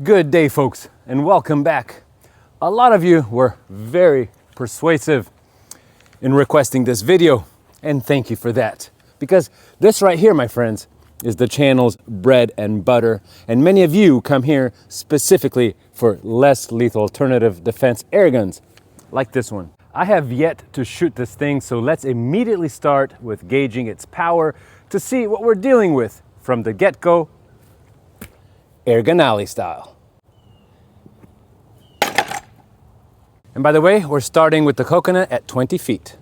Good day, folks, and welcome back. A lot of you were very persuasive in requesting this video, and thank you for that. Because this right here, my friends, is the channel's bread and butter, and many of you come here specifically for less lethal alternative defense air guns, like this one. I have yet to shoot this thing, so let's immediately start with gauging its power to see what we're dealing with from the get-go, Airgun Alley style. And by the way, we're starting with the coconut at 20 feet.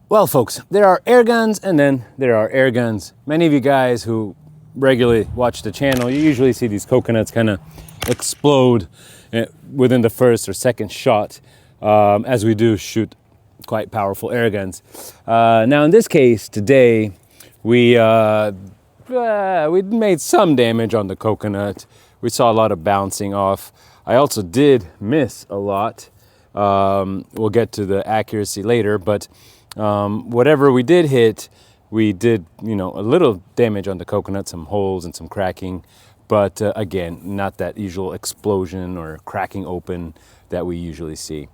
Well, folks, there are air guns and then there are air guns. Many of you guys who regularly watch the channel, you usually see these coconuts kind of explode within the first or second shot, as we do shoot quite powerful air guns. Now, in this case, today, we made some damage on the coconut. We saw a lot of bouncing off. I also did miss a lot. We'll get to the accuracy later, but whatever we did hit, we did, a little damage on the coconut, some holes and some cracking, but again, not that usual explosion or cracking open that we usually see.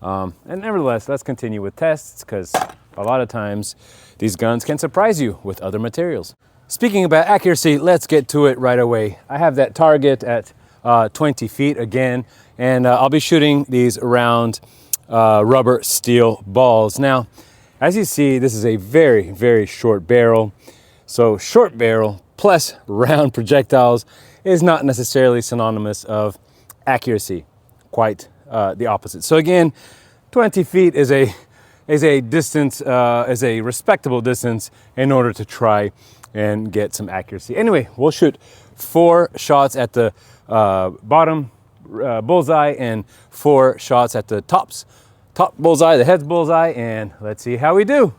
And nevertheless, let's continue with tests, because a lot of times these guns can surprise you with other materials. Speaking about accuracy, let's get to it right away. I have that target at 20 feet again, and I'll be shooting these around rubber steel balls. Now, as you see, this is a very, very short barrel. So short barrel plus round projectiles is not necessarily synonymous of accuracy, quite the opposite. So again, 20 feet is a distance, is a respectable distance in order to try and get some accuracy. Anyway, we'll shoot 4 shots at the bottom bullseye and 4 shots at the top bullseye, the head's bullseye, and let's see how we do.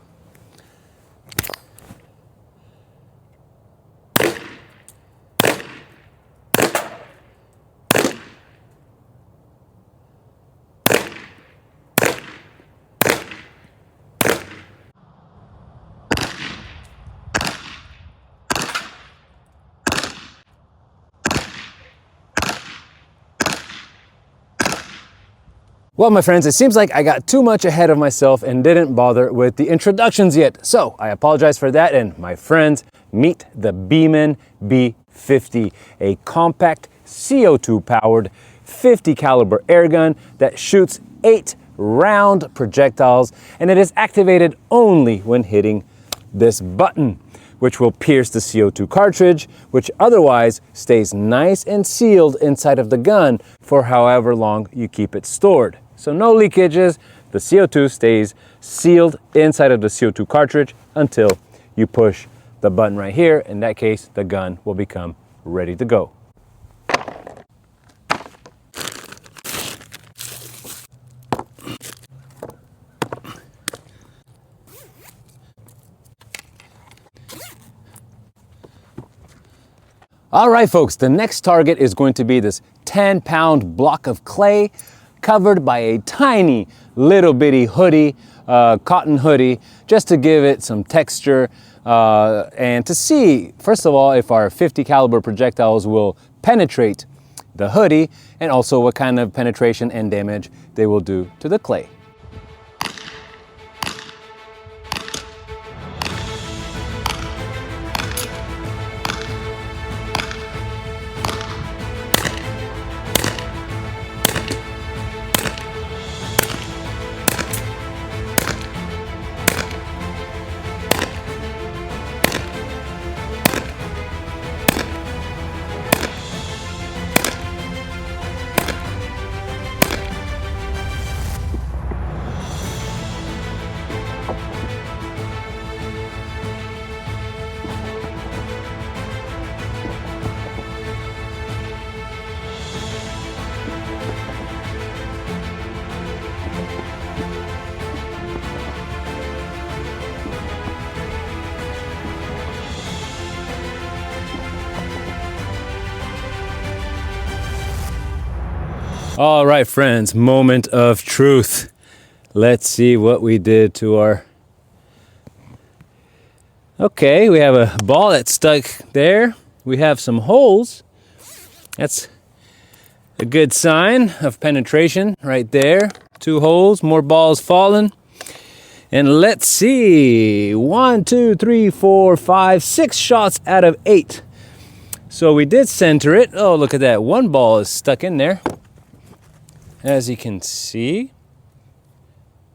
Well, my friends, it seems like I got too much ahead of myself and didn't bother with the introductions yet. So I apologize for that. And my friends, meet the Beeman BP50, a compact CO₂-powered 50 caliber air gun that shoots 8 round projectiles, and it is activated only when hitting this button, which will pierce the CO₂ cartridge, which otherwise stays nice and sealed inside of the gun for however long you keep it stored. So no leakages, the CO₂ stays sealed inside of the CO₂ cartridge until you push the button right here. In that case, the gun will become ready to go. All right, folks, the next target is going to be this 10-pound block of clay covered by a tiny little bitty hoodie, cotton hoodie, just to give it some texture and to see, first of all, if our 50 caliber projectiles will penetrate the hoodie, and also what kind of penetration and damage they will do to the clay. All right, friends, moment of truth. Let's see what we did to our... Okay, we have a ball that's stuck there. We have some holes. That's a good sign of penetration right there. 2 holes, more balls falling. And let's see, 1, 2, 3, 4, 5, 6 shots out of 8. So we did center it. Oh, look at that. 1 ball is stuck in there. As you can see,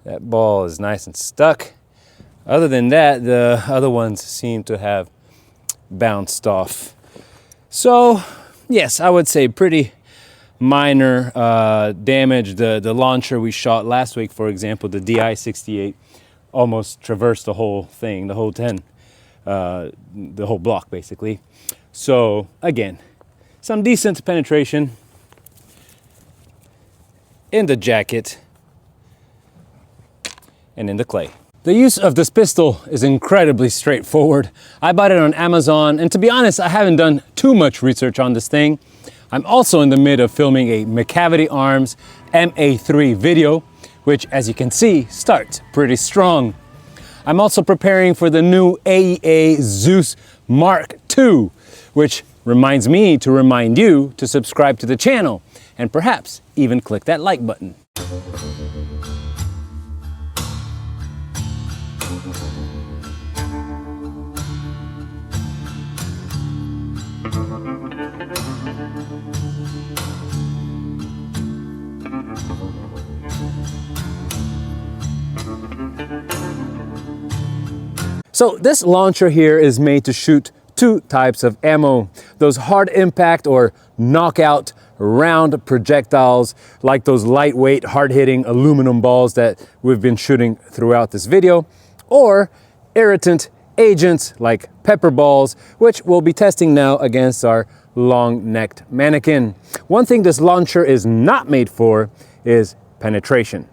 that ball is nice and stuck. Other than that, the other ones seem to have bounced off. So, yes, I would say pretty minor damage. The launcher we shot last week, for example, the DI-68, almost traversed the whole thing, the whole 10, the whole block, basically. So, again, some decent penetration in the jacket and in the clay. The use of this pistol is incredibly straightforward. I bought it on Amazon, and to be honest, I haven't done too much research on this thing. I'm also in the mid of filming a McCavity Arms MA3 video, which, as you can see, starts pretty strong. I'm also preparing for the new AEA Zeus Mark II, which reminds me to remind you to subscribe to the channel and perhaps even click that like button. So this launcher here is made to shoot 2 types of ammo. Those hard impact or knockout round projectiles, like those lightweight, hard-hitting aluminum balls that we've been shooting throughout this video, or irritant agents like pepper balls, which we'll be testing now against our long-necked mannequin. One thing this launcher is not made for is penetration.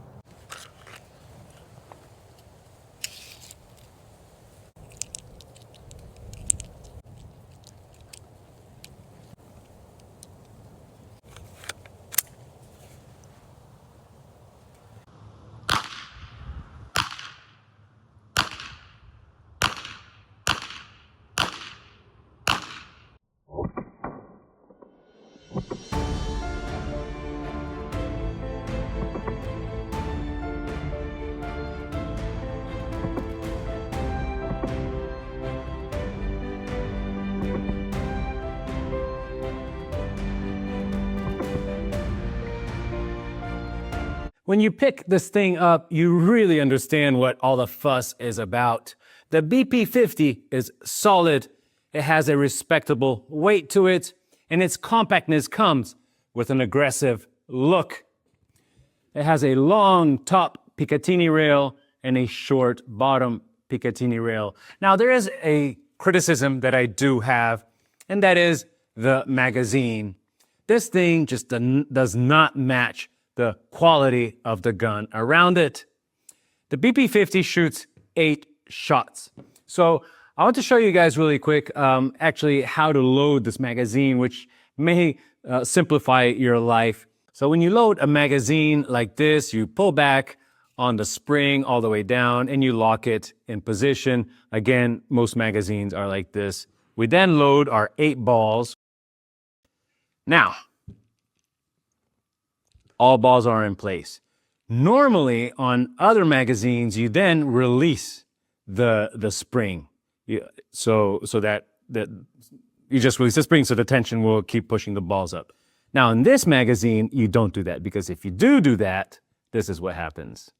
When you pick this thing up, you really understand what all the fuss is about. The BP50 is solid, it has a respectable weight to it, and its compactness comes with an aggressive look. It has a long top Picatinny rail and a short bottom Picatinny rail. Now, there is a criticism that I do have, and that is the magazine. This thing just does not match the quality of the gun around it. The BP50 shoots 8 shots. So I want to show you guys really quick actually how to load this magazine, which may simplify your life. So when you load a magazine like this, you pull back on the spring all the way down and you lock it in position. Again, most magazines are like this. We then load our 8 balls. Now, all balls are in place. Normally, on other magazines, you then release the spring, so that you just release the spring, so the tension will keep pushing the balls up. Now, in this magazine, you don't do that, because if you do that, this is what happens.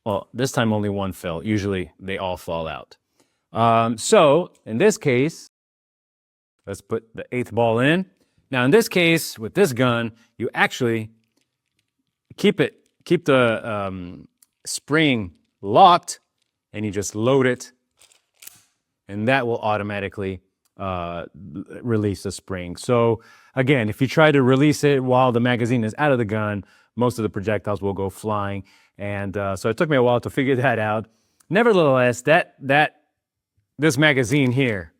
Well, this time only one fell. Usually, they all fall out. So, in this case, let's put the 8th ball in. Now, in this case, with this gun, you actually keep the spring locked, and you just load it, and that will automatically release the spring. So, again, if you try to release it while the magazine is out of the gun, most of the projectiles will go flying. And so it took me a while to figure that out. Nevertheless, this magazine here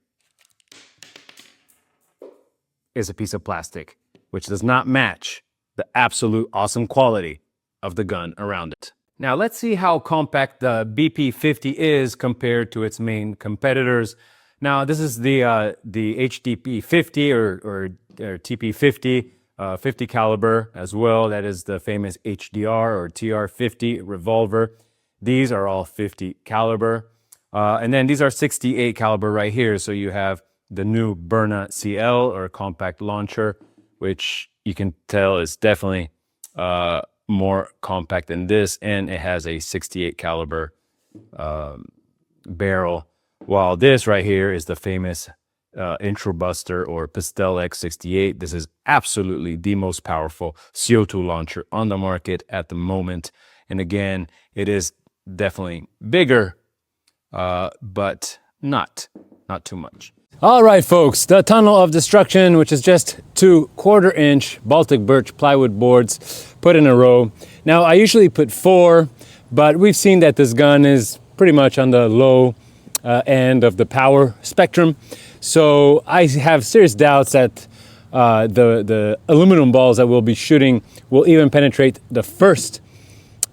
is a piece of plastic, which does not match the absolute awesome quality of the gun around it. Now let's see how compact the BP50 is compared to its main competitors. Now this is the HDP50 or TP50, 50 caliber as well. That is the famous HDR or TR50 revolver. These are all 50 caliber. And then these are 68 caliber right here. So you have the new Byrna CL or compact launcher, which you can tell is definitely more compact than this, and it has a 68 caliber barrel, while this right here is the famous Intro Buster or Pistol X68. This is absolutely the most powerful CO2 launcher on the market at the moment, and again, it is definitely bigger, but not too much. All right, folks, the Tunnel of Destruction, which is just 2 1/4-inch Baltic birch plywood boards put in a row. Now, I usually put 4, but we've seen that this gun is pretty much on the low end of the power spectrum. So I have serious doubts that the aluminum balls that we'll be shooting will even penetrate the first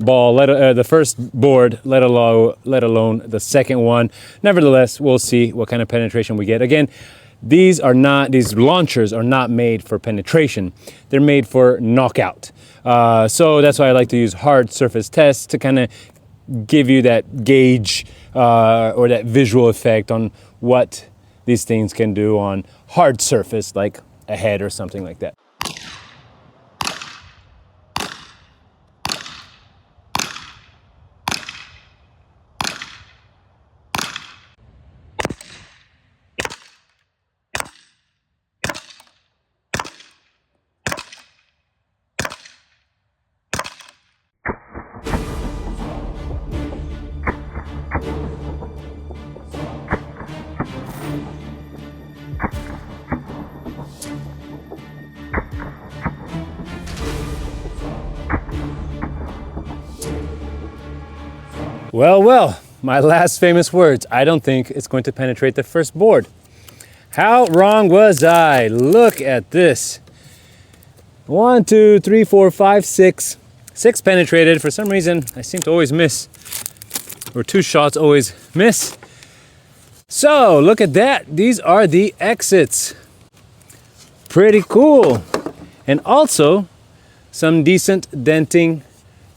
ball, the first board, let alone the second one. Nevertheless, we'll see what kind of penetration we get. Again, these launchers are not made for penetration. They're made for knockout. So that's why I like to use hard surface tests to kind of give you that gauge or that visual effect on what these things can do on hard surface, like a head or something like that. Well, my last famous words. I don't think it's going to penetrate the first board. How wrong was I? Look at this. 1, 2, 3, 4, 5, 6. 6 penetrated. For some reason, I seem to always miss. Or 2 shots always miss. So, look at that. These are the exits. Pretty cool. And also, some decent denting.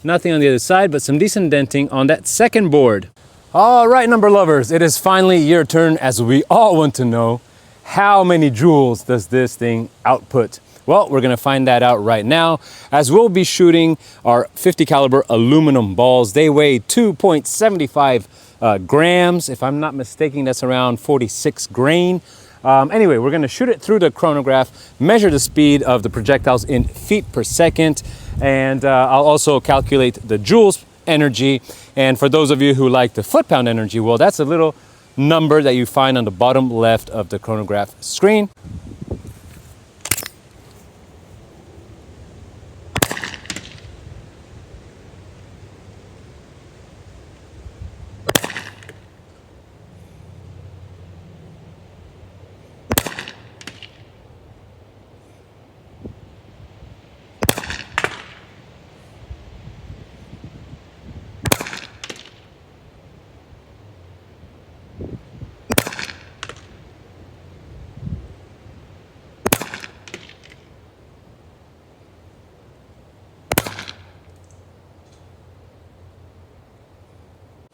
Nothing on the other side, but some decent denting on that second board. All right, number lovers, it is finally your turn, as we all want to know, how many joules does this thing output? Well, we're gonna find that out right now, as we'll be shooting our 50 caliber aluminum balls. They weigh 2.75 grams. If I'm not mistaken, that's around 46 grain. Anyway, we're gonna shoot it through the chronograph, measure the speed of the projectiles in feet per second, and I'll also calculate the joules energy. And for those of you who like the foot-pound energy, well, that's a little number that you find on the bottom left of the chronograph screen.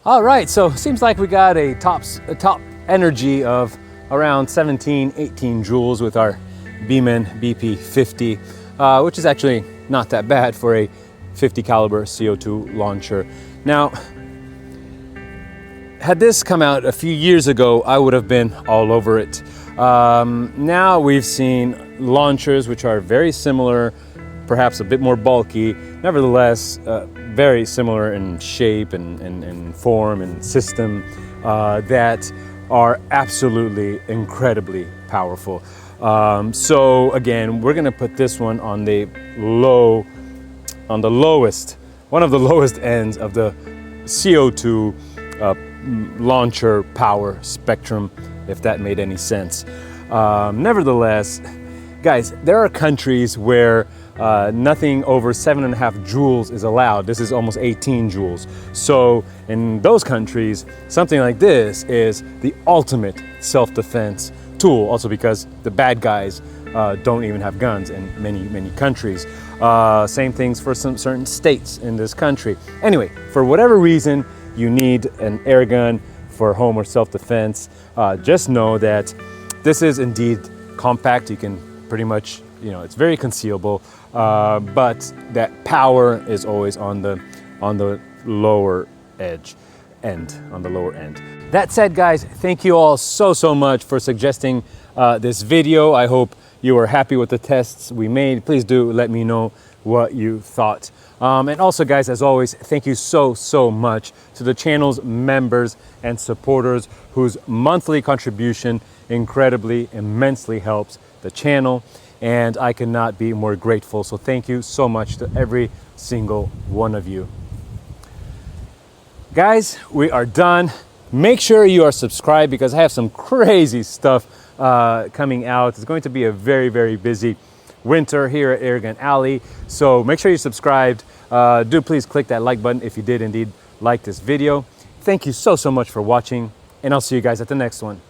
All right, so seems like we got a top energy of around 17, 18 joules with our Beeman BP50, which is actually not that bad for a 50 caliber CO2 launcher. Now, had this come out a few years ago, I would have been all over it. Now we've seen launchers which are very similar, perhaps a bit more bulky, nevertheless very similar in shape and form and system, that are absolutely incredibly powerful. So again, we're gonna put this one on the lowest, one of the lowest ends of the CO2 launcher power spectrum, if that made any sense. Nevertheless, Guys, there are countries where nothing over 7.5 joules is allowed. This is almost 18 joules. So in those countries, something like this is the ultimate self-defense tool. Also because the bad guys don't even have guns in many countries. Same things for some certain states in this country. Anyway, for whatever reason you need an air gun for home or self-defense, just know that this is indeed compact. You can pretty much, you know, it's very concealable, but that power is always on the lower end. That said, guys, thank you all so much for suggesting this video. I hope you are happy with the tests we made. Please do let me know what you thought. And also, guys, as always, thank you so much to the channel's members and supporters whose monthly contribution immensely helps the channel, and I cannot be more grateful. So thank you so much to every single one of you. Guys, we are done. Make sure you are subscribed because I have some crazy stuff coming out. It's going to be a very busy winter here at Airgun Alley. So make sure you're subscribed. Do please click that like button if you did indeed like this video. Thank you so much for watching, and I'll see you guys at the next one.